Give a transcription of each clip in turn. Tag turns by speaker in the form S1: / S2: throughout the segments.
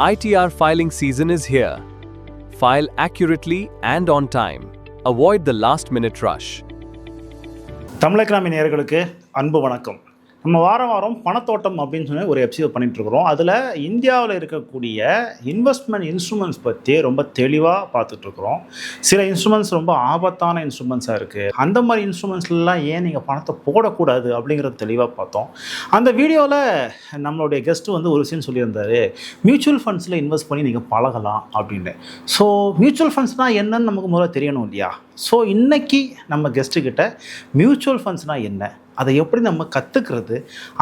S1: ITR filing season is here. File accurately and on time. Avoid the last-minute rush.
S2: தமிழக நேயர்களுக்கு அன்பு வணக்கம். நம்ம வாரம் பணத்தோட்டம் அப்படின்னு சொல்லி ஒரு எபிசோட் பண்ணிகிட்ருக்குறோம். அதில் இந்தியாவில் இருக்கக்கூடிய இன்வெஸ்ட்மெண்ட் இன்ஸ்ட்ருமெண்ட்ஸ் பற்றி ரொம்ப தெளிவாக பார்த்துட்ருக்குறோம். சில இன்ஸ்ட்ருமெண்ட்ஸ் ரொம்ப ஆபத்தான இன்ஸ்ட்ருமெண்ட்ஸாக இருக்குது. அந்த மாதிரி இன்ஸ்ட்ருமெண்ட்ஸ்லாம் ஏன் நீங்கள் பணத்தை போடக்கூடாது அப்படிங்கிறத தெளிவாக பார்த்தோம். அந்த வீடியோவில் நம்மளுடைய கெஸ்ட்டு ஒரு விஷயம் சொல்லியிருந்தார், மியூச்சுவல் ஃபண்ட்ஸில் இன்வெஸ்ட் பண்ணி நீங்கள் பழகலாம் அப்படின்னு. ஸோ மியூச்சுவல் ஃபண்ட்ஸ்னால் என்னன்னு நமக்கு முதல்ல தெரியணும் இல்லையா? ஸோ இன்றைக்கி நம்ம கெஸ்ட்டுக்கிட்ட மியூச்சுவல் ஃபண்ட்ஸ்னால் என்ன, அதை எப்படி நம்ம கற்றுக்கிறது,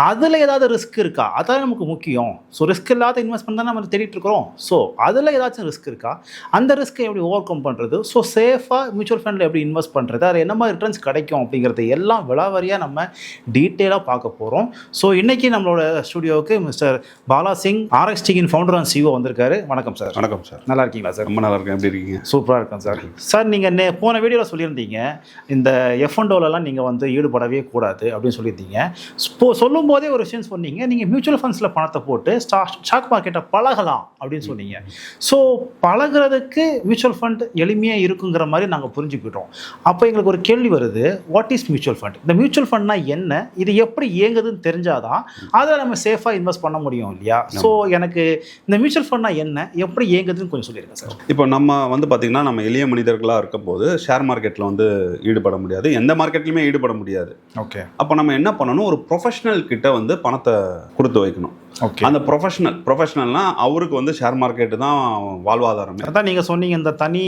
S2: அதில் ஏதாவது ரிஸ்க் இருக்கா, அதான் நமக்கு முக்கியம். ஸோ ரிஸ்க் இல்லாத இன்வெஸ்ட்மெண்ட் தான் நம்ம தேடிட்டுருக்குறோம். ஸோ அதில் ஏதாச்சும் ரிஸ்க் இருக்கா, அந்த ரிஸ்க்கை எப்படி ஓவர் கம் பண்ணுறது, ஸோ சேஃபாக மியூச்சுவல் ஃபண்டில் எப்படி இன்வெஸ்ட் பண்ணுறது, அதில் என்ன மாதிரி ரிட்டர்ன்ஸ் கிடைக்கும் அப்படிங்கிறது எல்லாம் விலாவரியாக நம்ம டீட்டெயிலாக பார்க்க போகிறோம். ஸோ இன்றைக்கி நம்மளோட ஸ்டுடியோவுக்கு மிஸ்டர் பாலா சிங், RXTயின் ஃபவுண்டர் அண்ட் CEO வந்திருக்காரு. வணக்கம் சார்.
S3: வணக்கம் சார்.
S2: நல்லா இருக்கீங்களா சார்?
S3: ரொம்ப நல்லா இருக்கேன். எப்படி இருக்கீங்க?
S2: சூப்பராக இருக்கேன் சார். சார் நீங்கள் போன வீடியோவில் சொல்லியிருந்தீங்க, இந்த F&Oலலாம் நீங்கள் ஈடுபடவே கூடாது அப்படின்னு சொல்லியிருந்தீங்க. சொல்லும் போதே ஒரு விஷயம் சொன்னீங்க, நீங்கள் மியூச்சுவல் ஃபண்ட்ஸில் பணத்தை போட்டு ஸ்டாக் மார்க்கெட்டை பழகலாம் அப்படின்னு சொன்னீங்க. ஸோ பழகிறதுக்கு மியூச்சுவல் ஃபண்ட் எளிமையாக இருக்குங்கிற மாதிரி நாங்கள் புரிஞ்சுக்கிட்டோம். அப்போ எங்களுக்கு ஒரு கேள்வி வருது, வாட் இஸ் மியூச்சுவல் ஃபண்ட்? இந்த மியூச்சுவல் ஃபண்ட்னா என்ன, இது எப்படி இயங்குதுன்னு தெரிஞ்சாதான் அதில் நம்ம சேஃபாக இன்வெஸ்ட் பண்ண முடியும் இல்லையா? ஸோ எனக்கு இந்த மியூச்சுவல் ஃபண்ட்னா என்ன, எப்படி இயங்குதுன்னு கொஞ்சம் சொல்லியிருக்கேன் சார்.
S3: இப்போ நம்ம பார்த்தீங்கன்னா நம்ம எளிய மனிதர்களாக இருக்கும் போது ஷேர் மார்க்கெட்டில் ஈடுபட முடியாது, எந்த மார்க்கெட்லையுமே ஈடுபட முடியாது.
S2: ஓகே.
S3: அப்போ நம்ம என்ன பண்ணணும், ஒரு ப்ரொஃபஷனல் கிட்ட பணத்தை கொடுத்து வைக்கணும். அந்த ப்ரொஃபஷனல்னா அவருக்கு ஷேர் மார்க்கெட்டு தான் வாழ்வாதாரம்.
S2: அதான் நீங்கள் சொன்னீங்க, இந்த தனி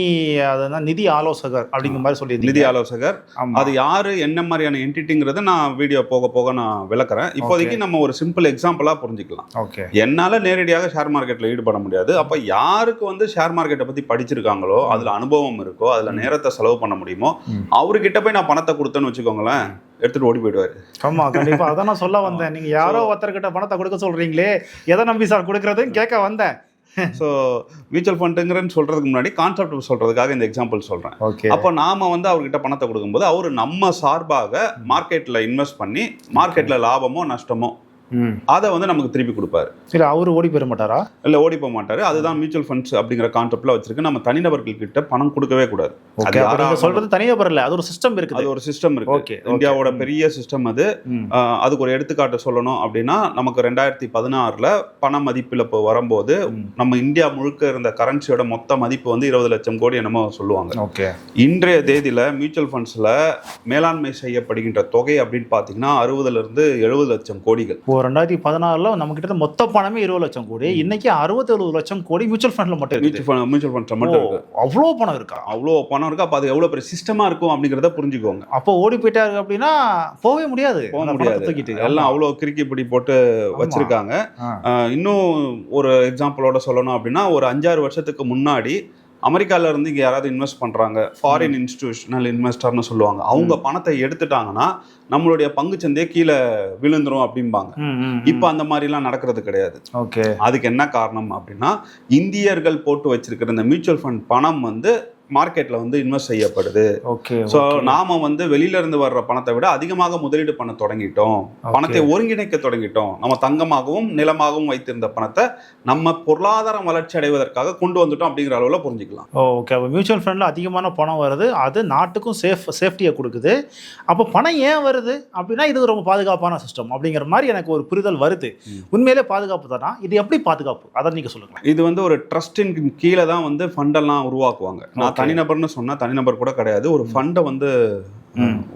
S2: அதுதான் நிதி ஆலோசகர் அப்படிங்கிற மாதிரி சொல்லி.
S3: நிதி ஆலோசகர் அது யாரு, என்ன மாதிரியான என்டிட்டிங்கிறத நான் வீடியோ போக போக நான் விளக்குறேன். இப்போதைக்கு நம்ம ஒரு சிம்பிள் எக்ஸாம்பிளாக புரிஞ்சுக்கலாம்.
S2: ஓகே.
S3: என்னால் நேரடியாக ஷேர் மார்க்கெட்டில் ஈடுபட முடியாது. அப்போ யாருக்கு ஷேர் மார்க்கெட்டை பற்றி படிச்சிருக்காங்களோ, அதில் அனுபவம் இருக்கோ, அதில் நேரத்தை செலவு பண்ண முடியுமோ, அவர்கிட்ட போய் நான் பணத்தை கொடுத்தேன்னு வச்சுக்கோங்களேன், எடுத்துட்டு ஓடி போயிடுவாரு.
S2: ஆமா, கண்டிப்பா. அதான் நான் சொல்ல வந்தேன், நீங்க யாரோ ஒருத்தர்கிட்ட பணத்தை கொடுக்க சொல்றீங்களே, எதை நம்பி சார் கொடுக்கறதுன்னு கேட்க வந்தேன்.
S3: ஸோ மியூச்சுவல் ஃபண்டுங்கிறன்னு சொல்றதுக்கு முன்னாடி கான்செப்ட் சொல்றதுக்காக இந்த எக்ஸாம்பிள் சொல்றேன். அப்போ நாம அவர்கிட்ட பணத்தை கொடுக்கும்போது அவர் நம்ம சார்பாக மார்க்கெட்ல இன்வெஸ்ட் பண்ணி மார்க்கெட்ல லாபமோ நஷ்டமோ அதை நமக்கு திருப்பி கொடுப்பாரு.
S2: சரி, அவரு ஓடி போயிட மாட்டாரா?
S3: இல்ல, ஓடி போக மாட்டாரு. அதுதான் மியூச்சுவல் ஃபண்ட்ஸ் அப்படிங்கிற கான்செப்ட்ல வச்சிருக்கு. நம்ம தனிநபர்கள் கிட்ட பணம் கொடுக்கவே கூடாது.
S2: சொல்றது தனிநபர் இல்ல, அது ஒரு சிஸ்டம் இருக்கு.
S3: அது ஒரு சிஸ்டம் இருக்கு. இந்தியாவோட பெரிய சிஸ்டம் அது. அதுக்கு ஒரு எடுத்துக்காட்டு சொல்லணும் அப்படின்னா, நமக்கு 2016 பண மதிப்பிழப்பு வரும்போது நம்ம இந்தியா முழுக்க இருந்த கரன்சியோட மொத்த மதிப்பு 20 லட்சம் கோடி என்னமோ சொல்லுவாங்க. இன்றைய தேதியில மியூச்சுவல் ஃபண்ட்ஸ்ல மேலாண்மை செய்யப்படுகின்ற தொகை அப்படின்னு பாத்தீங்கன்னா 60 இருந்து 70 லட்சம் கோடிகள்.
S2: 2016 நம்ம கிட்ட மொத்த பணமே 20 லட்சம் கோடி. இன்னைக்கு 67 லட்சம் கோடி மியூச்சுவல் ஃபண்ட்ல மட்டும் இருக்கு.
S3: மியூச்சுவல் ஃபண்ட்ல மட்டும் இருக்கு.
S2: அவ்வளோ பணம் இருக்கா?
S3: அவ்வளோ பணம் இருக்கா? அப்ப அது எவ்வளவு பெரிய சிஸ்டமா இருக்கும் அப்படிங்கறத புரிஞ்சுக்கோங்க.
S2: அப்போ ஓடி போயிட்டாரு அப்படின்னா போகவே முடியாது.
S3: எல்லாம் அவ்வளோ கிறுக்கி பிடி போட்டு வச்சிருக்காங்க. இன்னும் ஒரு எக்ஸாம்பிளோட சொல்லணும் அப்படின்னா, ஒரு 5-6 வருஷத்துக்கு முன்னாடி அமெரிக்கால இருந்து இங்கே யாராவது இன்வெஸ்ட் பண்றாங்க, ஃபாரின் இன்ஸ்டிடியூஷனல் இன்வெஸ்டர்னு சொல்லுவாங்க, அவங்க பணத்தை எடுத்துட்டாங்கன்னா நம்மளுடைய பங்குச்சந்தையே கீழே விழுந்துரும் அப்படிம்பாங்க. இப்ப அந்த மாதிரி எல்லாம் நடக்கிறது கிடையாது. அதுக்கு என்ன காரணம் அப்படின்னா, இந்தியர்கள் போட்டு வச்சிருக்கிற இந்த மியூச்சுவல் ஃபண்ட் பணம் மார்க்கெட்ல இன்வெஸ்ட் செய்யப்படுது. ஸோ நாம வெளியில இருந்து வர்ற பணத்தை விட அதிகமாக முதலீடு பண்ண தொடங்கிட்டோம், பணத்தை ஒருங்கிணைக்க தொடங்கிட்டோம். நம்ம தங்கமாகவும் நிலமாகவும் வைத்திருந்த பணத்தை நம்ம பொருளாதாரம் வளர்ச்சி அடைவதற்காக கொண்டு வந்துட்டோம் அப்படிங்கிற அளவில் புரிஞ்சுக்கலாம்.
S2: ஓகே. அப்போ மியூச்சுவல் ஃபண்ட்ல அதிகமான பணம் வருது, அது நாட்டுக்கும் சேஃப்டியை கொடுக்குது. அப்போ பணம் ஏன் வருது அப்படின்னா, இது ரொம்ப பாதுகாப்பான சிஸ்டம் அப்படிங்கிற மாதிரி எனக்கு ஒரு புரிதல் வருது. உண்மையிலே பாதுகாப்பு தானா? இது எப்படி பாதுகாப்பு, அதை நீங்க சொல்லுங்க.
S3: இது ஒரு ட்ரஸ்டின் கீழே தான் ஃபண்டெல்லாம் உருவாக்குவாங்க. நான் தனிநபர்னு சொன்னா தனிநபர் கூட கிடையாது, ஒரு ஃபண்டை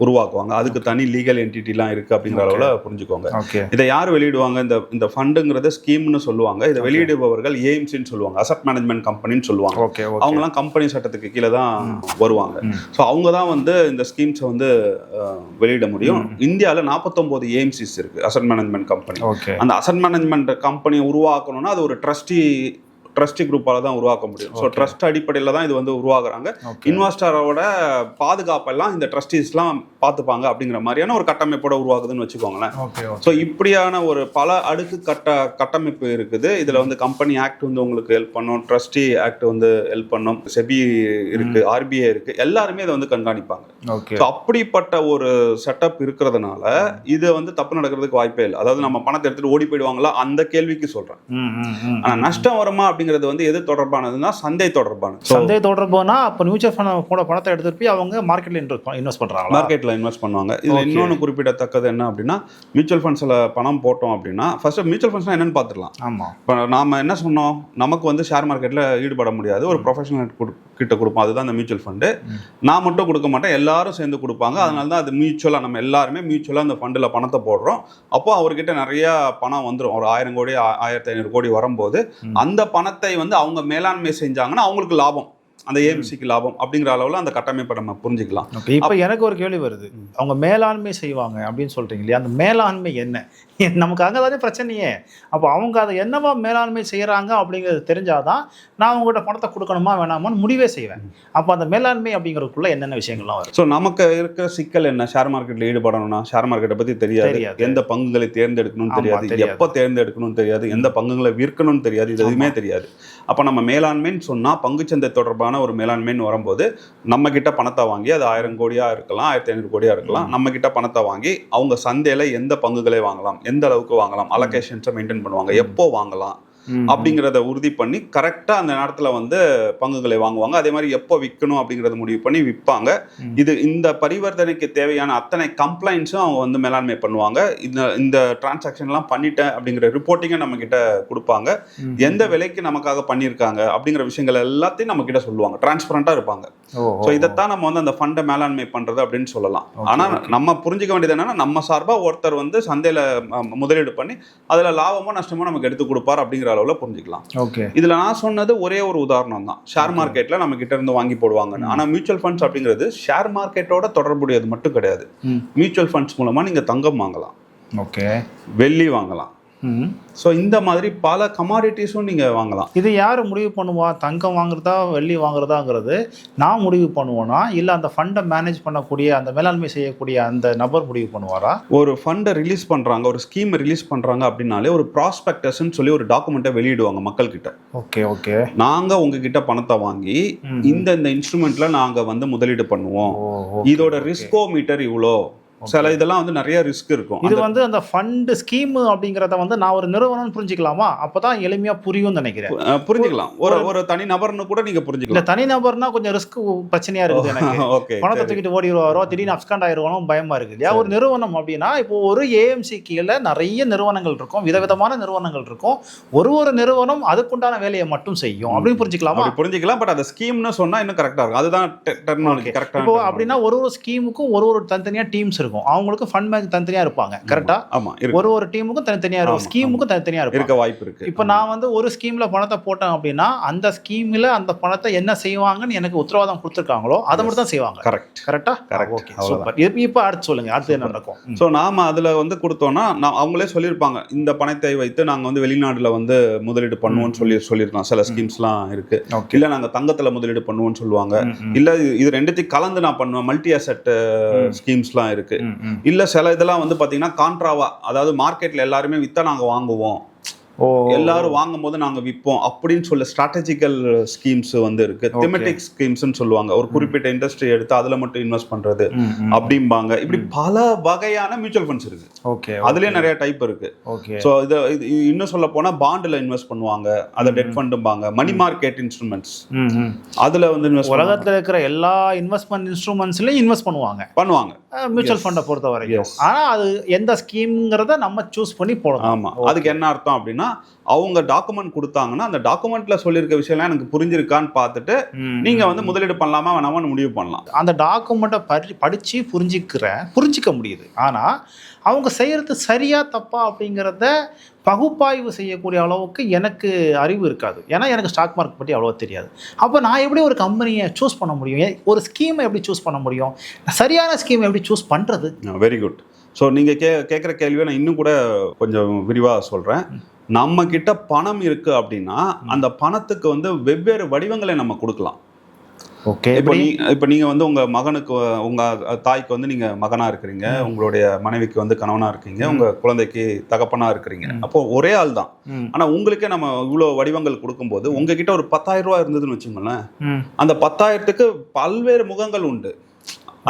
S3: உருவாக்குவாங்க. அதுக்கு தனி லீகல் என்டிட்டிலாம் இருக்கு அப்படிங்கிற அளவுல புரிஞ்சுக்கோங்க. இதை யார் வெளியிடுவாங்க? இந்த ஃபண்டுங்கிறத ஸ்கீம்னு சொல்லுவாங்க. இதை வெளியிடுபவர்கள் ஏஎம்சின்னு சொல்லுவாங்க, அசட் மேனேஜ்மெண்ட் கம்பெனின்னு சொல்லுவாங்க. அவங்கலாம் கம்பெனி சட்டத்துக்கு கீழே தான் வருவாங்க. ஸோ அவங்க தான் இந்த ஸ்கீம்ஸை வெளியிட முடியும். இந்தியாவில் 49 ஏஎம்சிஸ் இருக்கு, அசட் மேனேஜ்மெண்ட் கம்பெனி. அந்த அசட் மேனேஜ்மெண்ட் கம்பெனியை உருவாக்கணும்னா அது ஒரு ட்ரஸ்டி குரூப்பால தான் உருவாக்க முடியும். ஸோ ட்ரஸ்ட் அடிப்படையில் தான் இது உருவாக்குறாங்க. இன்வெஸ்டரோட பாதுகாப்பெல்லாம் இந்த ட்ரஸ்டீஸ்லாம் பார்த்துப்பாங்க அப்படிங்கிற மாதிரியான ஒரு கட்டமைப்போட உருவாக்குதுன்னு வச்சுக்கோங்களேன். ஸோ இப்படியான ஒரு பல அடுக்கு கட்டமைப்பு இருக்குது. இதில் கம்பெனி ஆக்ட் உங்களுக்கு ஹெல்ப் பண்ணும், ட்ரஸ்டி ஆக்ட் ஹெல்ப் பண்ணும், செபி இருக்கு, ஆர்பிஐ இருக்கு, எல்லாருமே இதை கண்காணிப்பாங்க. ஸோ அப்படிப்பட்ட ஒரு செட்டப் இருக்கிறதுனால இது தப்பு நடக்கிறதுக்கு வாய்ப்பே இல்லை. அதாவது நம்ம பணத்தை எடுத்துட்டு ஓடி போயிடுவாங்களா அந்த கேள்விக்கு சொல்றேன். ஆனால் நஷ்டம் வருமா அப்படிங்கிறது வந்து எது தொடர்பானதுன்னா சந்தை தொடர்பானது.
S2: சந்தை தொடர்பானா அப்போ மியூச்சுவல் ஃபண்ட் போட பணத்தை எடுத்துட்டு போய் அவங்க மார்க்கெட்ல இன்வெஸ்ட் பண்றாங்க,
S3: மார்க்கெட்ல இன்வெஸ்ட் பண்ணுவாங்க. இதுல இன்னொன்று குறிப்பிடத்தக்கது என்ன அப்படின்னா, மியூச்சுவல் ஃபண்ட்ஸ்ல பணம் போட்டோம் அப்படின்னா ஃபர்ஸ்ட் மியூச்சுவல் ஃபண்ட்ஸ்னா என்னன்னு பார்த்துடலாம்.
S2: ஆமா,
S3: இப்போ நாம என்ன சொன்னோம், நமக்கு வந்து ஷேர் மார்க்கெட்ல ஈடுபட முடியாது, ஒரு ப்ரொஃபஷனல் கிட்ட கொடுப்போம், அதுதான் அந்த மியூச்சுவல் ஃபண்டு. நான் மட்டும் கொடுக்க மாட்டேன், எல்லாரும் சேர்ந்து கொடுப்பாங்க. அதனால தான் அது மியூச்சுவலாக நம்ம எல்லாருமே மியூச்சுவலாக அந்த ஃபண்டில் பணத்தை போடுறோம். அப்போ அவர்கிட்ட நிறைய பணம் வந்துடும், ஒரு 1000 கோடி 1500 கோடி வரும்போது அந்த பணத்தை வந்து அவங்க மேலாண்மை செஞ்சாங்கன்னா அவங்களுக்கு லாபம், அந்த ஏஎம்சிக்கு லாபம் அப்படிங்கிற அளவில் அந்த கட்டமைப்பை நம்ம புரிஞ்சுக்கலாம்.
S2: இப்போ எனக்கு ஒரு கேள்வி வருது, அவங்க மேலாண்மை செய்வாங்க அப்படின்னு சொல்றீங்க இல்லையா, அந்த மேலாண்மை என்ன? நமக்கு அங்கே தானே பிரச்சனையே. அப்போ அவங்க அதை என்னவா மேலாண்மை செய்கிறாங்க அப்படிங்கிறது தெரிஞ்சாதான் நான் அவங்ககிட்ட பணத்தை கொடுக்கணுமா வேணாமான்னு முடிவே செய்வேன். அப்போ அந்த மேலாண்மை அப்படிங்கிறதுக்குள்ள என்னென்ன விஷயங்கள்லாம் வரும்?
S3: ஸோ நமக்கு இருக்கிற சிக்கல் என்ன, ஷேர் மார்க்கெட்டில் ஈடுபடணும்னா ஷேர் மார்க்கெட்டை பற்றி தெரியாது, எந்த பங்குகளை தேர்ந்தெடுக்கணும்னு தெரியாது, எப்போ தேர்ந்தெடுக்கணும்னு தெரியாது, எந்த பங்குகளை விற்கணும்னு தெரியாது, இது எதுவுமே தெரியாது. அப்போ நம்ம மேலாண்மைன்னு சொன்னால் பங்குச்சந்தை தொடர்பான ஒரு மேலாண்மைன்னு வரும்போது நம்ம கிட்ட பணத்தை வாங்கி, அது 1000 கோடியா இருக்கலாம், 1500 கோடியா இருக்கலாம், நம்ம கிட்ட பணத்தை வாங்கி அவங்க சந்தையில் எந்த பங்குகளை வாங்கலாம், எந்த அளவுக்கு வாங்கலாம், அலோகேஷன்ஸை மெயின்டைன் பண்ணுவாங்க, எப்போ வாங்கலாம் அப்படிங்கிறத உறுதி பண்ணி கரெக்டாக அந்த நேரத்தில் வந்து பங்குகளை வாங்குவாங்க. அதே மாதிரி எப்போ விற்கணும் அப்படிங்கிறத முடிவு பண்ணி விற்பாங்க. இந்த பரிவர்த்தனைக்கு தேவையான அத்தனை கம்ப்ளைண்ட்ஸும் அவங்க வந்து மேலாண்மை பண்ணுவாங்க. இந்த டிரான்சாக்ஷன்லாம் பண்ணிட்டேன் அப்படிங்கிற ரிப்போர்ட்டிங்கை நம்ம கிட்ட கொடுப்பாங்க. எந்த விலைக்கு நமக்காக பண்ணியிருக்காங்க அப்படிங்கிற விஷயங்கள் எல்லாத்தையும் நம்ம கிட்ட சொல்லுவாங்க, டிரான்ஸ்பரண்டா இருப்பாங்க. ஸோ இதைத்தான் நம்ம வந்து அந்த ஃபண்டை மேலாண்மை பண்றது அப்படின்னு சொல்லலாம். ஆனால் நம்ம புரிஞ்சுக்க வேண்டியது என்னன்னா, நம்ம சார்பாக ஒருத்தர் வந்து சந்தையில முதலீடு பண்ணி அதுல லாபமோ நஷ்டமோ நமக்கு எடுத்து கொடுப்பார் அப்படிங்கிற அளவில் புரிஞ்சுக்கலாம். இதுல நான் சொன்னது ஒரே ஒரு உதாரணம் தான், ஷேர் மார்க்கெட்ல நம்ம கிட்ட இருந்து வாங்கி போடுவாங்கன்னு. ஆனா மியூச்சுவல் ஃபண்ட்ஸ் அப்படிங்கிறது ஷேர் மார்க்கெட்டோட தொடர்புடையது மட்டும் கிடையாது. மியூச்சுவல் ஃபண்ட்ஸ் மூலமா நீங்க தங்கம் வாங்கலாம், வெள்ளி வாங்கலாம், ஸோ இந்த மாதிரி பல கமாடிட்டிஸும் நீங்கள் வாங்கலாம்.
S2: இது யார் முடிவு பண்ணுவா? தங்கம் வாங்குறதா வெள்ளி வாங்குறதாங்கிறது நான் முடிவு பண்ணுவேனா, இல்லை அந்த ஃபண்டை மேனேஜ் பண்ணக்கூடிய அந்த மேலாண்மை செய்யக்கூடிய அந்த நபர் முடிவு பண்ணுவாரா?
S3: ஒரு ஃபண்டை ரிலீஸ் பண்ணுறாங்க, ஒரு ஸ்கீமை ரிலீஸ் பண்ணுறாங்க அப்படின்னாலே ஒரு ப்ராஸ்பெக்டஸ்ன்னு சொல்லி ஒரு டாக்குமெண்ட்டை வெளியிடுவாங்க மக்கள்கிட்ட.
S2: ஓகே
S3: நாங்கள் உங்ககிட்ட பணத்தை வாங்கி இந்த இன்ஸ்ட்ருமெண்ட்ல நாங்கள் வந்து முதலீடு பண்ணுவோம், இதோட ரிஸ்கோ மீட்டர் இவ்வளோ, சில இதெல்லாம் வந்து நிறைய ரிஸ்க் இருக்கும்.
S2: இது வந்து அந்த ஃபண்ட் ஸ்கீம் அப்படிங்கறத வந்து நான் ஒரு நிறுவனம் புரிஞ்சுக்கலாமா? அப்பதான் எளிமையா புரியும் நினைக்கிறேன்.
S3: புரிஞ்சுக்கலாம், ஒரு தனி நபர்னு கூட நீங்க புரிஞ்சுக்கலாம்.
S2: இல்ல தனி நபர்னா கொஞ்சம் ரிஸ்க் பிரச்சனையா இருக்குது எனக்கு. பணத்தை தூக்கிட்டு ஓடிடுவாரோ, திடீர்னு அப்ஸ்காண்ட் ஆயிடுவானோ பயமா இருக்கு இல்லையா? ஒரு நிறுவனம் அப்படின்னா இப்போ ஒரு ஏஎம்சி கீழே நிறைய நிறுவனங்கள் இருக்கும், விதவிதமான நிறுவனங்கள் இருக்கும். ஒரு நிறுவனம் அதுக்குண்டான வேலையை மட்டும் செய்யும் அப்படின்னு புரிஞ்சுக்கலாமா?
S3: புரிஞ்சுக்கலாம். பட் அந்த ஸ்கீம்னு சொன்னா இன்னும் கரெக்டா இருக்கும். அதுதான் டெர்மினாலஜி கரெக்டா.
S2: இப்போ அப்படின்னா ஒரு ஸ்கீமுக்கும் ஒரு தனித்தனியா டீம்ஸ் இருக்கும், அவங்களுக்கு ஃபண்ட் மேனேஜ் தனித்தனியா இருப்பாங்க. கரெக்டா?
S3: ஆமா,
S2: ஒரு டீமுக்கும் தனித்தனியா இருக்கும், ஸ்கீமுக்கும் தனித்தனியா இருக்க
S3: வாய்ப்பு இருக்கு.
S2: இப்போ நான் வந்து ஒரு ஸ்கீம்ல பணத்தை போட்டேன் அப்படின்னா அந்த ஸ்கீம்ல அந்த பணத்தை என்ன செய்வாங்கன்னு எனக்கு உத்தரவாதம் கொடுத்துருக்காங்களோ அதை மட்டும் தான் செய்வாங்க. கரெக்டா? Okay, super. இப்போ அடுத்து சொல்லுங்க, அடுத்து என்ன நடக்கும்?
S3: ஸோ நாம அதுல வந்து கொடுத்தோம்னா அவங்களே சொல்லியிருப்பாங்க, இந்த பணத்தை வைத்து நாங்க வந்து வெளிநாடுல வந்து முதலீடு பண்ணுவோம்னு சொல்லியிருக்கோம். சில ஸ்கீம்ஸ்லாம் இருக்கு. இல்ல நாங்க தங்கத்துல முதலீடு பண்ணுவோம்னு சொல்லுவாங்க. இல்ல இது ரெண்டுத்தையும் கலந்து நான் பண்ணுவேன், மல்டி அசெட் ஸ்கீம்ஸ்லாம் இருக்கு. இல்ல சில இதெல்லாம் வந்து பாத்தீங்கன்னா கான்ட்ராவா, அதாவது மார்க்கெட்ல எல்லாருமே வித்தா நாங்க வாங்குவோம், எல்லாரும் வாங்கும் போது நாங்க விற்போம் அப்படின்னு சொல்ல ஸ்ட்ராட்டஜிக்கல் ஸ்கீம்ஸ் வந்து இருக்கு. தெமெட்டிக் ஸ்கீம்ஸ்னு சொல்லுவாங்க, ஒரு குறிப்பிட்ட இண்டஸ்ட்ரி எடுத்து அதுல மட்டும் இன்வெஸ்ட் பண்றது அப்படிம்பாங்க. இப்படி பல வகையான மியூச்சுவல் ஃபண்ட்ஸ் இருக்கு. அதுலயே நிறைய டைப் இருக்கு. சோ இது இன்னும் சொல்ல போனா பாண்ட்ல இன்வெஸ்ட் பண்ணுவாங்க, அத டெட் ஃபண்டும்பாங்க. மணி மார்க்கெட் இன்ஸ்ட்ருமெண்ட்ஸ் அதுல வந்து
S2: உலகத்துல இருக்கிற எல்லா இன்வெஸ்ட்மெண்ட் இன்ஸ்ட்ருமெண்ட்ஸ்லயும் இன்வெஸ்ட் பண்ணுவாங்க மியூச்சுவல் ஃபண்டை பொறுத்த வரைக்கும். ஆனா அது எந்த ஸ்கீம்ங்கிறத நம்ம சூஸ் பண்ணி போடணும்.
S3: ஆமா, அதுக்கு என்ன அர்த்தம் அப்படின்னா, அவங்க டாக்குமெண்ட் கொடுத்தாங்கன்னா அந்த டாக்குமெண்ட்ல சொல்லியிருக்க விஷயம்லாம் எனக்கு புரிஞ்சிருக்கான்னு பார்த்துட்டு நீங்க வந்து முதலீடு பண்ணலாமா வேணாமான்னு முடிவு பண்ணலாம்.
S2: அந்த டாக்குமெண்ட்டை படிச்சு புரிஞ்சிக்க முடியுது. ஆனா அவங்க செய்யறது சரியா தப்பா அப்படிங்கிறத பகுப்பாய்வு செய்யக்கூடிய அளவுக்கு எனக்கு அறிவு இருக்காது. ஏன்னா எனக்கு ஸ்டாக் மார்க்கெட் பற்றி அவ்வளோ தெரியாது. அப்போ நான் எப்படி ஒரு கம்பெனியை சூஸ் பண்ண முடியும்? ஒரு ஸ்கீமை எப்படி சூஸ் பண்ண முடியும்? சரியான ஸ்கீமை எப்படி சூஸ் பண்ணுறது?
S3: Very good. ஸோ நீங்கள் கேட்குற கேள்வியை நான் இன்னும் கூட கொஞ்சம் விரிவாக சொல்கிறேன். நம்ம கிட்ட பணம் இருக்கு அப்படின்னா அந்த பணத்துக்கு வந்து வெவ்வேறு வடிவங்களை நம்ம கொடுக்கலாம்.
S2: ஓகே,
S3: இப்போ நீங்க வந்து உங்க மகனுக்கு, உங்க தாய்க்கு வந்து நீங்க மகனா இருக்கிறீங்க, உங்களுடைய மனைவிக்கு வந்து கணவனா இருக்கீங்க, உங்க குழந்தைக்கு தகப்பனா இருக்கிறீங்க. அப்போ ஒரே ஆள் தான். ஆனா உங்களுக்கே நம்ம இவ்வளவு வடிவங்கள் கொடுக்கும்போது உங்ககிட்ட ஒரு 10,000 ரூபாய் இருந்ததுன்னு வச்சுக்கோங்களேன், அந்த 10,000க்கு பல்வேறு முகங்கள் உண்டு.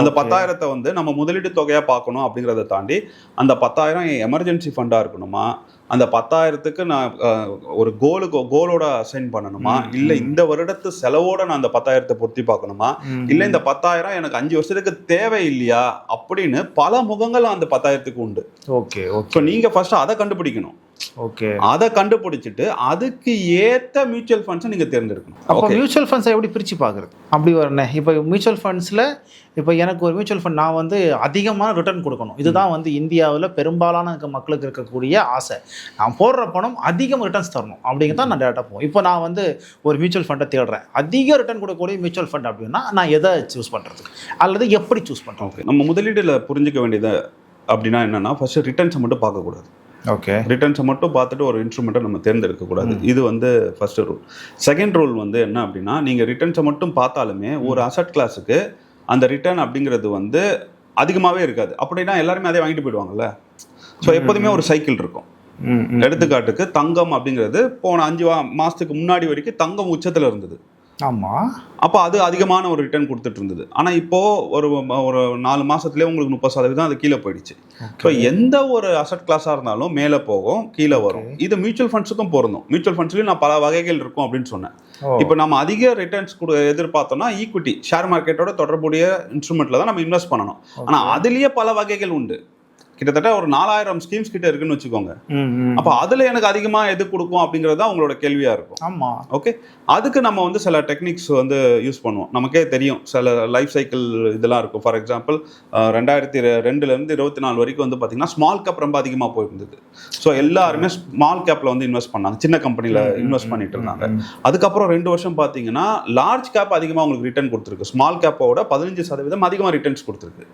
S3: அந்த 10,000 வந்து நம்ம முதலீட்டு தொகையா பார்க்கணும் அப்படிங்கிறத தாண்டி அந்த 10,000 எமர்ஜென்சி ஃபண்டா இருக்கணுமா, அந்த 10,000க்கு நான் ஒரு கோலோட அசைன் பண்ணணுமா, இல்ல இந்த வருடத்து செலவோட நான் அந்த 10,000 பொருத்தி பார்க்கணுமா, இல்ல இந்த 10,000 எனக்கு 5 வருஷத்துக்கு தேவை இல்லையா அப்படின்னு பல முகங்கள் அந்த 10,000க்கு உண்டு.
S2: ஓகே.
S3: ஸோ நீங்க ஃபர்ஸ்ட் அதை கண்டுபிடிக்கணும்.
S2: ஓகே.
S3: அதை கண்டுபிடிச்சிட்டு அதுக்கு ஏத்த மியூச்சுவல் ஃபண்ட்ஸை நீங்க தேர்ந்தெடுக்கணும்.
S2: அப்போ மியூச்சுவல் ஃபண்ட்ஸை எப்படி பிரித்து பார்க்குறது? அப்படி வரணும். இப்போ மியூச்சுவல் ஃபண்ட்ஸில் இப்போ எனக்கு ஒரு மியூச்சுவல் ஃபண்ட் நான் வந்து அதிகமான ரிட்டர்ன் கொடுக்கணும். இதுதான் வந்து இந்தியாவில் பெரும்பாலான மக்களுக்கு இருக்கக்கூடிய ஆசை. நான் போடுற பணம் அதிகம் ரிட்டர்ன்ஸ் தரணும் அப்படிங்கிறதான் நான் டேரெக்டாக போவோம். இப்போ நான் வந்து ஒரு மியூச்சுவல் ஃபண்டை தேடுறேன், அதிக ரிட்டர்ன் கொடுக்கக்கூடிய மியூச்சுவல் ஃபண்ட் அப்படின்னா நான் எதை சூஸ் பண்ணுறது அல்லது எப்படி சூஸ் பண்ணுறேன்?
S3: ஓகே, நம்ம முதலீடுல புரிஞ்சுக்க வேண்டியது அப்படின்னா என்னன்னா, ஃபர்ஸ்ட் ரிட்டர்ன்ஸை மட்டும் பார்க்கக்கூடாது.
S2: ஓகே,
S3: ரிட்டர்ன்ஸை மட்டும் பார்த்துட்டு ஒரு இன்ஸ்ட்ருமெண்ட்டை நம்ம தேர்ந்தெடுக்கக்கூடாது. இது வந்து ஃபர்ஸ்ட் ரூல். செகண்ட் ரூல் வந்து என்ன அப்படின்னா, நீங்கள் ரிட்டர்ன்ஸை மட்டும் பார்த்தாலுமே ஒரு அசட் கிளாஸுக்கு அந்த ரிட்டர்ன் அப்படிங்கிறது வந்து அதிகமாகவே இருக்காது. அப்படின்னா எல்லாருமே அதே வாங்கிட்டு போயிடுவாங்கல்ல. ஸோ எப்போதுமே ஒரு சைக்கிள் இருக்கும். எடுத்துக்காட்டுக்கு தங்கம் அப்படிங்கிறது போன 5 மாதத்துக்கு முன்னாடி வரைக்கும் தங்கம் உச்சத்தில் இருந்தது.
S2: ஆமாம்.
S3: அப்போ அது அதிகமான ஒரு ரிட்டர்ன் கொடுத்துட்டு இருந்தது. ஆனால் இப்போது ஒரு 4 மாதத்துலேயே உங்களுக்கு 30% அது கீழே போயிடுச்சு. ஸோ எந்த ஒரு அசட் கிளாஸாக இருந்தாலும் மேலே போகும், கீழே வரும். இது மியூச்சுவல் ஃபண்ட்ஸுக்கும் பொருந்தும். மியூச்சுவல் ஃபண்ட்ஸ்லையும் நான் பல வகைகள் இருக்கும் அப்படின்னு சொன்னேன். இப்போ நம்ம அதிக ரிட்டர்ன்ஸ் எதிர்பார்த்தோம்னா ஈக்விட்டி, ஷேர் மார்க்கெட்டோட தொடர்புடைய இன்ஸ்ட்ருமெண்ட்டில் தான் நம்ம இன்வெஸ்ட் பண்ணணும். ஆனால் அதுலேயே பல வகைகள் உண்டு. கிட்டத்தட்ட ஒரு 4000 ஸ்கீம்ஸ் கிட்ட இருக்குன்னு வச்சுக்கோங்க. அப்போ அதுல எனக்கு அதிகமா எது கொடுக்கும் அப்படிங்கிறது தான் உங்களோட கேள்வியா இருக்கும்.
S2: ஆமா.
S3: ஓகே, அதுக்கு நம்ம வந்து சில டெக்னிக்ஸ் வந்து யூஸ் பண்ணுவோம். நமக்கே தெரியும் சில லைஃப் சைக்கிள் இதெல்லாம் இருக்கும். ஃபார் எக்ஸாம்பிள் 2002 24 வரைக்கும் வந்து பார்த்தீங்கன்னா ஸ்மால் கேப் ரொம்ப அதிகமாக போயிருந்தது. ஸோ எல்லாருமே ஸ்மால் கேப்ல வந்து இன்வெஸ்ட் பண்ணாங்க, சின்ன கம்பெனியில் இன்வெஸ்ட் பண்ணிட்டு இருந்தாங்க. அதுக்கப்புறம் 2 வருஷம் பார்த்தீங்கன்னா லார்ஜ் கேப் அதிகமாக உங்களுக்கு ரிட்டர்ன் கொடுத்துருக்கு. ஸ்மால் கேப்போட 15% அதிகமாக ரிட்டர்ன்ஸ் கொடுத்துருக்கு.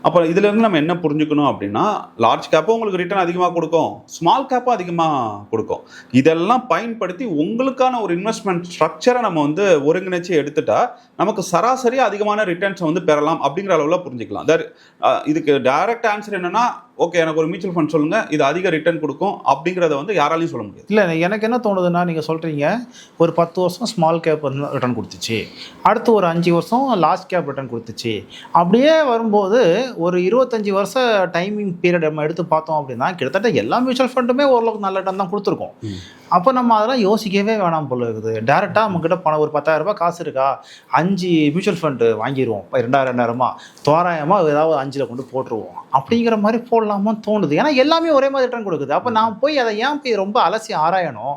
S3: அப்போ இதுல இருந்து நம்ம என்ன புரிஞ்சுக்கணும் அப்படின்னா, லார்ஜ் கேப்பும் உங்களுக்கு ரிட்டர்ன் அதிகமாக கொடுக்கும், ஸ்மால் கேப்பும் அதிகமாக கொடுக்கும். இதெல்லாம் பயன்படுத்தி உங்களுக்கான ஒரு இன்வெஸ்ட்மெண்ட் ஸ்ட்ரக்சரை நம்ம வந்து ஒருங்கிணைச்சு எடுத்துட்டா நமக்கு சராசரியாக அதிகமான ரிட்டர்ன்ஸை வந்து பெறலாம் அப்படிங்கிற அளவில் புரிஞ்சுக்கலாம். இதுக்கு டைரக்ட் ஆன்சர் என்னன்னா, ஓகே எனக்கு ஒரு மியூச்சுவல் ஃபண்ட் சொல்லுங்க, இது அதிக ரிட்டர்ன் கொடுக்கும் அப்படிங்கிறத வந்து யாராலையும் சொல்ல முடியாது.
S2: இல்லை, எனக்கு என்ன தோணுதுன்னா, நீங்கள் சொல்கிறீங்க ஒரு 10 வருஷம் ஸ்மால் கேப் வந்து ரிட்டர்ன் கொடுத்துச்சு, அடுத்து ஒரு 5 வருஷம் லார்ஜ் கேப் ரிட்டர்ன் கொடுத்துச்சு. அப்படியே வரும்போது ஒரு 25 வருஷம் டைமிங் பீரியட் நம்ம எடுத்து பார்த்தோம் அப்படின்னா கிட்டத்தட்ட எல்லா மியூச்சுவல் ஃபண்டுமே ஓரளவுக்கு நல்ல ரிட்டர்ன் தான் கொடுத்துருக்கோம். அப்போ நம்ம அதெல்லாம் யோசிக்கவே வேணாம் போல இருக்குது. டேரெக்டாக நம்மக்கிட்ட பணம் ஒரு 10,000 ரூபாய் காசு இருக்கா, 5 மியூச்சுவல் ஃபண்டு வாங்கிடுவோம், 2000 தோராயமாக ஏதாவது 5ல் கொண்டு போட்டுருவோம் அப்படிங்கிற மாதிரி போடலாமான்னு தோணுது. ஏன்னா எல்லாமே ஒரே மாதிரி ரிட்டர்ன் கொடுக்குது. அப்போ நான் போய் அதை ஏன் போய் ரொம்ப அலசி ஆராயணும்,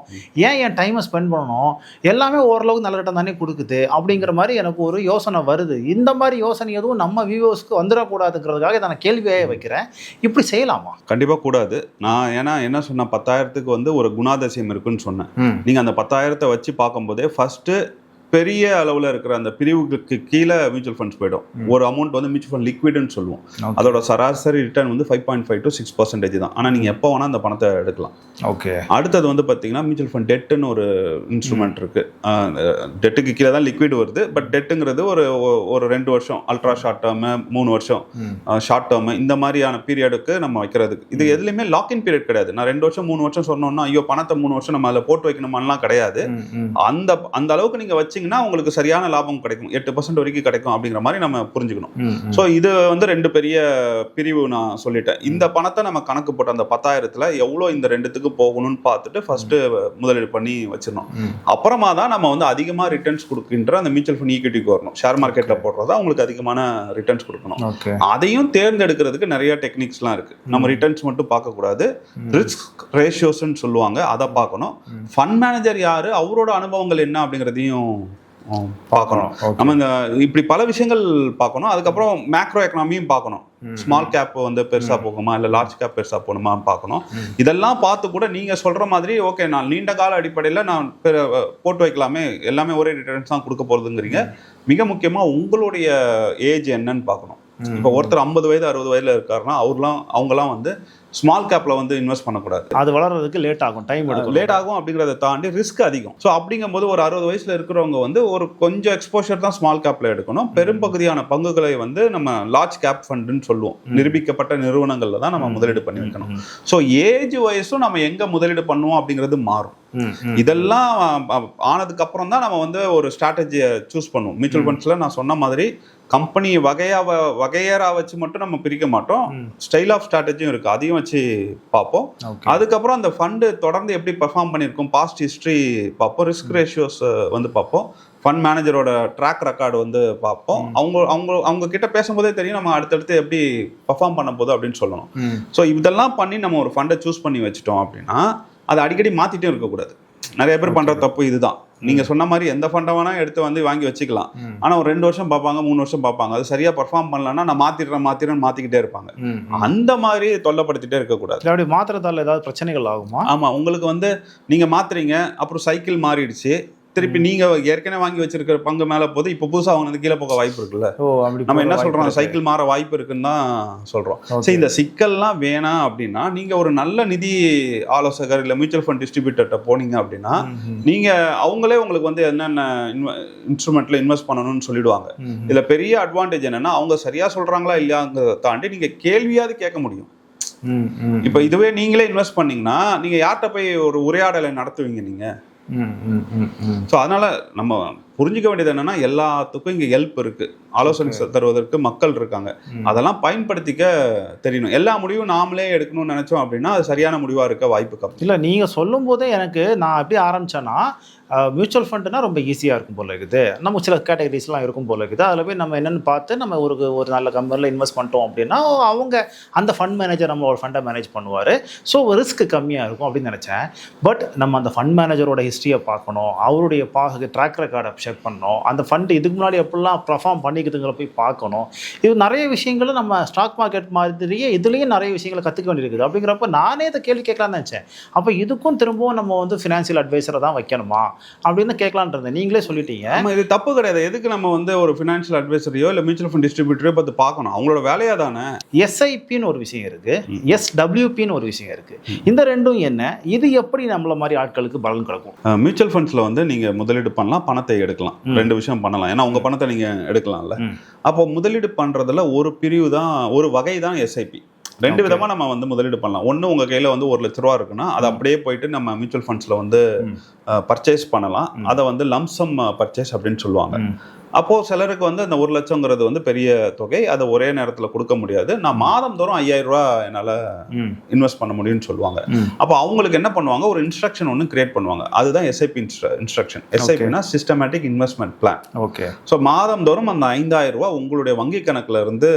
S2: ஏன் என் டைமை ஸ்பெண்ட் பண்ணணும், எல்லாமே ஓரளவுக்கு நல்ல ரிட்டர்ன் தானே கொடுக்குது அப்படிங்கிற மாதிரி எனக்கு ஒரு யோசனை வருது. இந்த மாதிரி யோசனை எதுவும் நம்ம வியூவர்ஸ்க்கு வந்துடக்கூடாதுங்கிறதுக்காக இதை நான் கேள்வியாக வைக்கிறேன். இப்படி செய்யலாமா?
S3: கண்டிப்பாக கூடாது. நான் ஏன்னா என்ன சொன்னேன், 10,000க்கு வந்து ஒரு குணாதிசயம் இருக்குன்னு சொன்னேன். நீங்கள் அந்த 10,000 வச்சு பார்க்கும்போதே ஃபர்ஸ்ட் பெரிய அளவில் இருக்கிற அந்த பிரிவுக்கு கீழே மியூச்சுவல் ஃபண்ட்ஸ் போயிடும். ஒரு அமௌண்ட் வந்து மியூச்சுவல் ஃபண்ட் லிக்விட்னு சொல்லுவோம். அதோட சராசரி ரிட்டர்ன் வந்து 5.5 to 6% தான். ஆனால் நீங்கள் எப்போ வேணால் அந்த பணத்தை எடுக்கலாம். ஓகே, அடுத்தது வந்து பார்த்தீங்கன்னா மியூச்சுவல் ஃபண்ட் டெட்டுன்னு ஒரு இன்ஸ்ட்ருமெண்ட் இருக்கு. டெட்டுக்கு கீழே தான் லிக்விட் வருது. பட் டெட்டுங்கிறது ஒரு 2 வருஷம் அல்ட்ரா ஷார்ட் டேர்மு, 3 வருஷம் ஷார்ட் டேர்மு, இந்த மாதிரியான பீரியடுக்கு நம்ம வைக்கிறதுக்கு. இது எதுலையுமே லாக்இன் பீரியட் கிடையாது. நான் 2 வருஷம் 3 வருஷம் சொன்னோம்னா ஐயோ பணத்தை 3 வருஷம் நம்ம அதில் போட்டு வைக்கணுமான்லாம் கிடையாது. அந்த அளவுக்கு நீங்கள் வச்சு உங்களுக்கு சரியான லாபம் கிடைக்கும், 8% வரைக்கும் கிடைக்கும் அப்படிங்கிற மாதிரி நம்ம புரிஞ்சுக்கணும். ஸோ இது வந்து 2 பெரிய பிரிவு நான் சொல்லிட்டேன். இந்த பணத்தை நம்ம கணக்கு போட்டு அந்த 10,000ல் எவ்வளோ இந்த 2த்துக்கு போகணும்னு பார்த்துட்டு ஃபர்ஸ்ட் முதலீடு பண்ணி வச்சிடணும். அப்புறமா தான் நம்ம வந்து அதிகமாக ரிட்டர்ன்ஸ் கொடுக்கின்ற அந்த மியூச்சுவல் ஃபண்ட் ஈக்விட்டிக்கு வரணும். ஷேர் மார்க்கெட்டில் போடுறதா உங்களுக்கு அதிகமான ரிட்டர்ன்ஸ் கொடுக்கணும். அதையும் தேர்ந்தெடுக்கிறதுக்கு நிறைய டெக்னிக்ஸ்லாம் இருக்கு. நம்ம ரிட்டர்ன்ஸ் மட்டும் பார்க்கக்கூடாது, ரிஸ்க் ரேஷியோஸ்ன்னு சொல்லுவாங்க, அதை பார்க்கணும். ஃபண்ட் மேனேஜர் யாரு, அவரோட அனுபவங்கள் என்ன அப்படிங்கிறதையும் பார்க்கணும். நம்ம இந்த இப்படி பல விஷயங்கள் பார்க்கணும். அதுக்கப்புறம் மேக்ரோ எக்கனாமியும் பார்க்கணும். ஸ்மால் கேப் வந்து பெருசா போகுமா இல்லை லார்ஜ் கேப் பெருசா போகணுமா பார்க்கணும். இதெல்லாம் பார்த்து கூட நீங்க சொல்ற மாதிரி ஓகே நான் நீண்ட கால அடிப்படையில் நான் போட்டு வைக்கலாமே, எல்லாமே ஒரே ரிட்டர்ன்ஸ் தான் கொடுக்க போறதுங்கிறீங்க. மிக முக்கியமா உங்களுடைய ஏஜ் என்னன்னு பார்க்கணும். இப்போ ஒருத்தர் 50 வயது 60 வயதுல இருக்காருன்னா அவங்கலாம் வந்து ஸ்மால் கேப்ல வந்து இன்வெஸ்ட் பண்ணக்கூடாது.
S2: அது வளர்றதுக்கு லேட் ஆகும், டைம் எடுக்கும்,
S3: லேட் ஆகும். அப்படிங்கிறத தாண்டி ரிஸ்க் அதிகம். ஸோ அப்படிங்கும்போது ஒரு 60 வயசுல இருக்கிறவங்க வந்து ஒரு கொஞ்சம் எக்ஸ்போஷர் தான் ஸ்மால் கேப்ல எடுக்கணும். பெரும்பகுதியான பங்குகளை வந்து நம்ம லார்ஜ் கேப் ஃபண்டுன்னு சொல்லுவோம். நிரூபிக்கப்பட்ட நிறுவனங்கள்ல தான் நம்ம முதலீடு பண்ணி வைக்கணும். ஸோ ஏஜ் வயசும் நம்ம எங்க முதலீடு பண்ணுவோம் அப்படிங்கிறது மாறும். இதெல்லாம் ஆனதுக்கு அப்புறம் தான் நம்ம வந்து ஒரு ஸ்ட்ராட்டஜியை சூஸ் பண்ணுவோம். மியூச்சுவல் ஃபண்ட்ஸ்ல நான் சொன்ன மாதிரி கம்பெனி வகையரா வச்சு மட்டும் நம்ம பிரிக்க மாட்டோம், ஸ்டைல் ஆஃப் ஸ்ட்ராட்டஜியும் இருக்கு, அதையும் வச்சு பார்ப்போம். அதுக்கப்புறம் அந்த ஃபண்டு தொடர்ந்து எப்படி பெர்ஃபார்ம் பண்ணியிருக்கோம், பாஸ்ட் ஹிஸ்ட்ரி பார்ப்போம், ரிஸ்க் ரேஷியோஸ் வந்து பார்ப்போம், ஃபண்ட் மேனேஜரோட ட்ராக் ரெக்கார்டு வந்து பார்ப்போம். அவங்க கிட்ட பேசும்போதே தெரியும் நம்ம அடுத்தடுத்து எப்படி பெர்ஃபார்ம் பண்ண போதும் அப்படின்னு சொல்லணும். ஸோ இதெல்லாம் பண்ணி நம்ம ஒரு ஃபண்டை சூஸ் பண்ணி வச்சுட்டோம் அப்படின்னா அதை அடிக்கடி மாத்திட்டே இருக்கக்கூடாது. நிறைய பேர் பண்ற தப்பு இதுதான். நீங்க சொன்ன மாதிரி எந்த ஃபண்டை வேணா எடுத்து வந்து வாங்கி வச்சுக்கலாம், ஆனா ஒரு 2 வருஷம் பார்ப்பாங்க, 3 வருஷம் பார்ப்பாங்க, அது சரியா பெர்ஃபார்ம் பண்ணலன்னா நான் மாத்திரேன்னு மாத்திக்கிட்டே இருப்பாங்க. அந்த மாதிரி தொல்லப்படுத்திட்டே இருக்கக்கூடாது.
S2: அப்படி மாத்திரத்தால ஏதாவது பிரச்சனைகள் ஆகுமா?
S3: ஆமா, உங்களுக்கு வந்து நீங்க மாத்துறீங்க, அப்புறம் சைக்கிள் மாறிடுச்சு, திருப்பி நீங்க ஏற்கனவே வாங்கி வச்சிருக்கிற பங்கு மேல போது இப்ப புதுசா வாங்கினது கீழே போக வாய்ப்பு இருக்குல்ல. நம்ம என்ன சொல்றோம், சைக்கிள் மாற வாய்ப்பு இருக்குன்னு தான் சொல்றோம். சரி, இந்த சிக்கல்லாம் வேணாம் அப்படின்னா நீங்க ஒரு நல்ல நிதி ஆலோசகர் இல்ல மியூச்சுவல் ஃபண்ட் டிஸ்ட்ரிபியூட்டர்கிட்ட போனீங்க அப்படின்னா நீங்க அவங்களே உங்களுக்கு வந்து என்னென்ன இன்ஸ்ட்ருமெண்ட்ல இன்வெஸ்ட் பண்ணணும்னு சொல்லிடுவாங்க. இதுல பெரிய அட்வான்டேஜ் என்னன்னா அவங்க சரியா சொல்றாங்களா இல்லையாங்கிறத தாண்டி நீங்க கேள்வியாவது கேட்க முடியும். இப்ப இதுவே நீங்களே இன்வெஸ்ட் பண்ணீங்கன்னா நீங்க யார்கிட்ட போய் ஒரு உரையாடலை நடத்துவீங்க நீங்க? ஸோ அதனால நம்ம புரிஞ்சுக்க வேண்டியது என்னன்னா எல்லாத்துக்கும் இங்க ஹெல்ப் இருக்கு, ஆலோசனை தருவதற்கு மக்கள் இருக்காங்க. அதெல்லாம் பயன்படுத்திக்க தெரியணும். எல்லா முடிவும் நாமளே எடுக்கணும்னு நினைச்சோம் அப்படின்னா அது சரியான முடிவா இருக்க வாய்ப்பு கம்மி.
S2: இல்லை, நீங்க சொல்லும் போதே எனக்கு நான் எப்படி ஆரம்பிச்சேன்னா மியூச்சுவல் ஃபண்டுனா ரொம்ப ஈஸியாக இருக்கும் போல இருக்குது, நம்ம சில கேட்டகரிஸ்லாம் இருக்கும் போல இருக்குது, அதில் போய் நம்ம என்னென்னு பார்த்து நம்ம ஒரு நல்ல கம்பெனியில் இன்வெஸ்ட் பண்ணிட்டோம் அப்படின்னா அவங்க அந்த ஃபண்ட் மேனேஜர் நம்ம ஒரு ஃபண்டை மேனேஜ் பண்ணுவார், ஸோ ரிஸ்க் கம்மியாக இருக்கும் அப்படின்னு நினச்சேன். பட் நம்ம அந்த ஃபண்ட் மேனேஜரோட ஹிஸ்ட்ரியை பார்க்கணும், அவருடைய ட்ராக் ரெக்கார்டை செக் பண்ணணும், அந்த ஃபண்டு இதுக்கு முன்னாடி எப்படிலாம் பர்ஃபார்ம் பண்ணிக்குதுங்கிற போய் பார்க்கணும். இது நிறைய விஷயங்களும் நம்ம ஸ்டாக் மார்க்கெட் மாதிரியே இதுலேயும் நிறைய விஷயங்களை கற்றுக்க வேண்டியிருக்குது. அப்படிங்கிறப்ப நானே இதை கேள்வி கேட்கலான்னு நினச்சேன். அப்போ இதுக்கும் திரும்பவும் நம்ம வந்து ஃபினான்ஷியல் அட்வைசரை தான் வைக்கணுமா அப்படின்னு கேட்கலான்றது நீங்களே சொல்லிட்டீங்க.
S3: நம்ம இது தப்பு கிடையாது. எதுக்கு நம்ம வந்து ஒரு ஃபினான்ஷியல் அட்வைசரையோ இல்லை மியூச்சுவல் ஃபண்ட் டிஸ்ட்ரிபியூட்டரோ பார்த்து பார்க்கணும்? அவங்களோட வேலையா தானே.
S2: எஸ்ஐபின்னு ஒரு விஷயம் இருக்கு, எஸ்டபிள்யூபின்னு ஒரு விஷயம் இருக்கு. இந்த ரெண்டும் என்ன, இது எப்படி நம்மள மாதிரி ஆட்களுக்கு பலன் கிடைக்கும்?
S3: மியூச்சுவல் ஃபண்ட்ஸ்ல வந்து நீங்க முதலீடு பண்ணலாம், பணத்தை எடுக்கலாம், 2 விஷயம் பண்ணலாம். ஏன்னா உங்க பணத்தை நீங்க எடுக்கலாம்ல. அப்போ முதலீடு பண்றதுல ஒரு பிரிவு தான், ஒரு வகை தான் எஸ்ஐபி. 2 விதமா நம்ம வந்து முதலீடு பண்ணலாம். ஒன்று உங்க கையில வந்து 1 லட்ச ரூபா இருக்குன்னா அதை அப்படியே போயிட்டு நம்ம மியூச்சுவல் ஃபண்ட்ஸ்ல வந்து பர்ச்சேஸ் பண்ணலாம். அதை வந்து லம்சம் பர்ச்சேஸ் அப்படின்னு சொல்லுவாங்க. அப்போ சிலருக்கு வந்து அந்த 1 லட்சங்கிறது வந்து பெரிய தொகை, அதை ஒரே நேரத்தில் கொடுக்க முடியாது, நான் மாதம் தோறும் 5000 ரூபா என்னால் இன்வெஸ்ட் பண்ண முடியும்னு சொல்லுவாங்க. அப்போ அவங்களுக்கு என்ன பண்ணுவாங்க, ஒரு இன்ஸ்ட்ரக்ஷன் ஒன்று கிரியேட் பண்ணுவாங்க. அதுதான் எஸ்ஐபி இன்ஸ்ட்ரக்ஷன். எஸ்ஐபினா systematic investment plan.
S2: Okay.
S3: So மாதம் தோறும் அந்த 5000 ரூபா உங்களுடைய வங்கி கணக்குல இருந்து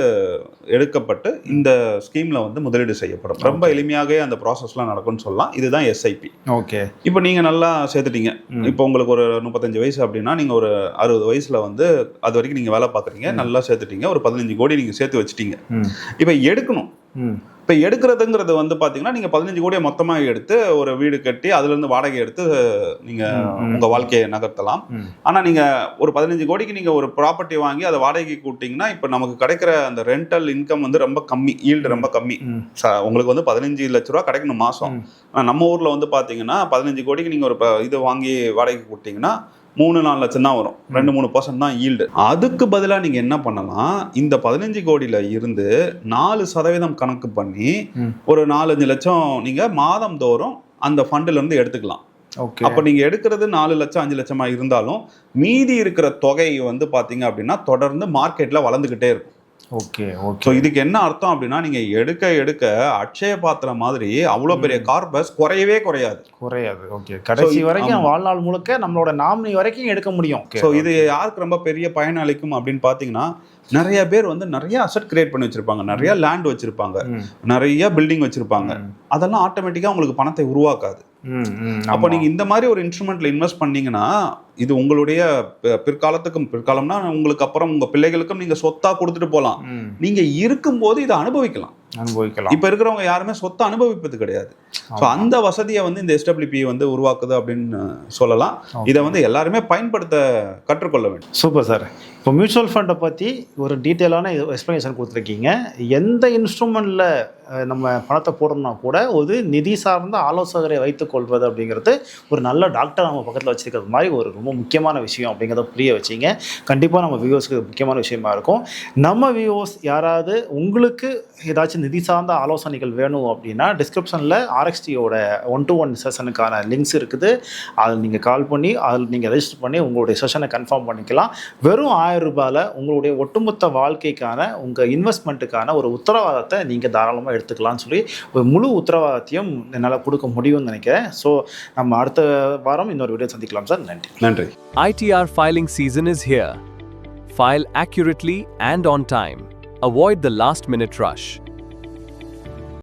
S3: எடுக்கப்பட்டு இந்த ஸ்கீம்ல வந்து முதலீடு செய்யப்படும். ரொம்ப எளிமையாக அந்த ப்ராசஸ்லாம் நடக்கும்னு சொல்லலாம். இதுதான் எஸ்ஐபி.
S2: ஓகே.
S3: இப்போ நீங்க நல்லா சேர்த்துட்டீங்க. இப்போ உங்களுக்கு ஒரு 35 வயசு அப்படின்னா நீங்க ஒரு 60 வயசுல வந்து அது வரைக்கும் நீங்க வேலை பார்க்குறீங்க, நல்லா சேர்த்துட்டீங்க, ஒரு 15 கோடி நீங்க சேர்த்து வச்சுட்டீங்க. இப்போ எடுக்கணும். இப்போ எடுக்கிறதுங்கிறது வந்து பார்த்தீங்கன்னா நீங்கள் 15 கோடியை மொத்தமாக எடுத்து ஒரு வீடு கட்டி அதுலேருந்து வாடகை எடுத்து நீங்கள் உங்கள் வாழ்க்கையை நகர்த்தலாம். ஆனால் நீங்கள் ஒரு 15 கோடிக்கு நீங்கள் ஒரு ப்ராப்பர்ட்டி வாங்கி அதை வாடகைக்கு கூட்டிங்கன்னா இப்போ நமக்கு கிடைக்கிற அந்த ரெண்டல் இன்கம் வந்து ரொம்ப கம்மி, ஈல்டு ரொம்ப கம்மி. உங்களுக்கு வந்து 15 லட்ச ரூபா கிடைக்கணும் மாதம். ஆனால் நம்ம ஊரில் வந்து பார்த்தீங்கன்னா 15 கோடிக்கு நீங்கள் ஒரு இது வாங்கி வாடகைக்கு கூட்டிங்கன்னா 3-4 லட்சம் தான் வரும், 2-3% தான் ஈல்டு. அதுக்கு பதிலாக நீங்கள் என்ன பண்ணலாம், இந்த 15 கோடியில் இருந்து 4% கணக்கு பண்ணி ஒரு 4-5 லட்சம் நீங்கள் மாதம் தோறும் அந்த ஃபண்டில் இருந்து எடுத்துக்கலாம். அப்போ நீங்கள் எடுக்கிறது 4 லட்சம் 5 லட்சமாக இருந்தாலும் மீதி இருக்கிற தொகை வந்து பார்த்தீங்க அப்படின்னா தொடர்ந்து மார்க்கெட்டில் வளர்ந்துக்கிட்டே இருக்கும்.
S2: ஓகே.
S3: ஸோ இதுக்கு என்ன அர்த்தம் அப்படின்னா நீங்கள் எடுக்க எடுக்க அட்சய பாத்திரம் மாதிரி அவ்வளோ பெரிய கார்பஸ் குறையவே குறையாது.
S2: ஓகே. கடைசி வரைக்கும் வாழ்நாள் முழுக்க நம்மளோட நாமினி வரைக்கும் எடுக்க முடியும்.
S3: ஸோ இது யாருக்கு ரொம்ப பெரிய பயன் அளிக்கும் அப்படின்னு பார்த்தீங்கன்னா, நிறைய பேர் வந்து நிறைய அசெட் கிரியேட் பண்ணி வச்சிருப்பாங்க, நிறைய லேண்ட் வச்சிருப்பாங்க, நிறைய பில்டிங் வச்சிருப்பாங்க. அதெல்லாம் ஆட்டோமேட்டிக்காக உங்களுக்கு பணத்தை உருவாக்காது. அப்போ நீங்க இந்த மாதிரி ஒரு இன்ஸ்ட்ருமெண்ட்ல இன்வெஸ்ட் பண்ணீங்கன்னா இது உங்களுடைய பிற்காலம்னா உங்களுக்கு அப்புறம் உங்க பிள்ளைகளுக்கும் நீங்க சொத்தா கொடுத்துட்டு போகலாம். நீங்க இருக்கும்போது இதை அனுபவிக்கலாம். இப்ப இருக்கிறவங்க யாருமே சொத்தை அனுபவிப்பது கிடையாது. ஸோ அந்த வசதியை வந்து இந்த எஸ்டபிள்யூபி வந்து உருவாக்குது அப்படின்னு சொல்லலாம். இதை வந்து எல்லாருமே பயன்படுத்த கற்றுக்கொள்ள வேண்டும்.
S2: Super sir. இப்போ மியூச்சுவல் ஃபண்டை பற்றி ஒரு டீட்டெயிலான எக்ஸ்ப்ளனேஷன் கொடுத்துருக்கீங்க. எந்த இன்ஸ்ட்ருமெண்ட்டில் நம்ம பணத்தை போடணும்னா கூட ஒரு நிதி சார்ந்த ஆலோசகரை வைத்துக்கொள்வது அப்படிங்கிறது ஒரு நல்ல டாக்டர் நம்ம பக்கத்தில் வச்சுருக்கிறது மாதிரி ஒரு ரொம்ப முக்கியமான விஷயம் அப்படிங்கிறத புரிய வச்சிங்க. கண்டிப்பாக நம்ம வியூவர்ஸ்க்கு முக்கியமான விஷயமா இருக்கும். நம்ம வியூவர்ஸ் யாராவது உங்களுக்கு ஏதாச்சும் நிதி சார்ந்த ஆலோசனைகள் வேணும் அப்படின்னா டிஸ்கிரிப்ஷனில் RXTயோட 1-to-1 செஷனுக்கான லிங்க்ஸ் இருக்குது. அதில் நீங்கள் கால் பண்ணி அதில் நீங்கள் ரெஜிஸ்டர் பண்ணி உங்களுடைய செஷனை கன்ஃபார்ம் பண்ணிக்கலாம். வெறும் 1000 ரூபாயில் உங்களுடைய ஒட்டுமொத்த வாழ்க்கைக்கான உங்கள் இன்வெஸ்ட்மெண்ட்டுக்கான ஒரு உத்தரவாதத்தை நீங்கள் தாராளமாக எடுத்துக்கலாம்னு சொல்லி ஒரு முழு உத்தரவாதத்தையும் என்னால் கொடுக்க முடியும்னு நினைக்கிறேன். ஸோ நம்ம அடுத்த வாரம் இன்னொரு வீடியோ சந்திக்கலாம் சார். நன்றி.
S1: ITR filing season is here. File accurately and on time. Avoid the last-minute rush.